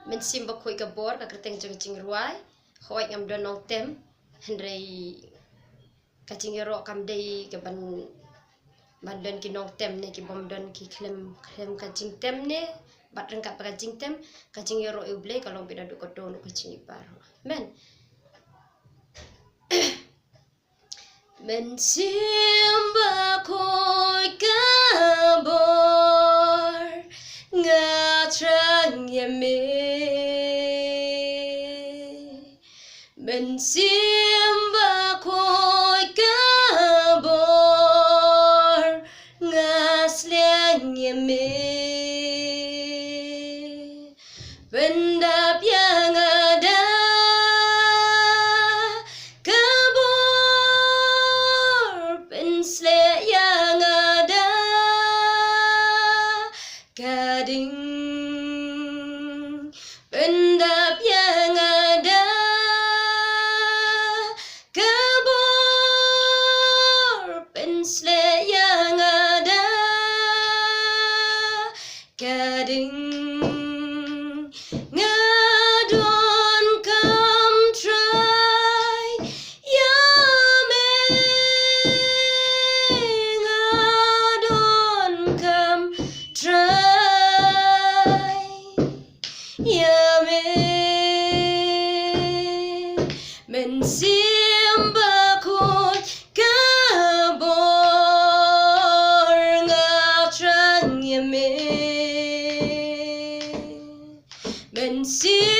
Mynsiem bakhuid kabor ka kreteng jeng ruai khoi ngam don nong tem hendrei kacing ro kam dei ke ban don ki nong tem ne ki bom don ki klem kacing tem ne bat rengkat kacing tem kacing ro uble kalau beda du kodon kacing ipar men Mynsiem bakhuid kabor ngatrang yame Mynsiem bakhuid kabor ngasleng yame pendap yang ada kabor pensle yang ada gading pendap yang ada kabor pensle yang ada gading ngadon kam try yame ngadon kam try yame Mynsiem bakhuid kabor ngatrang yame Mynsiem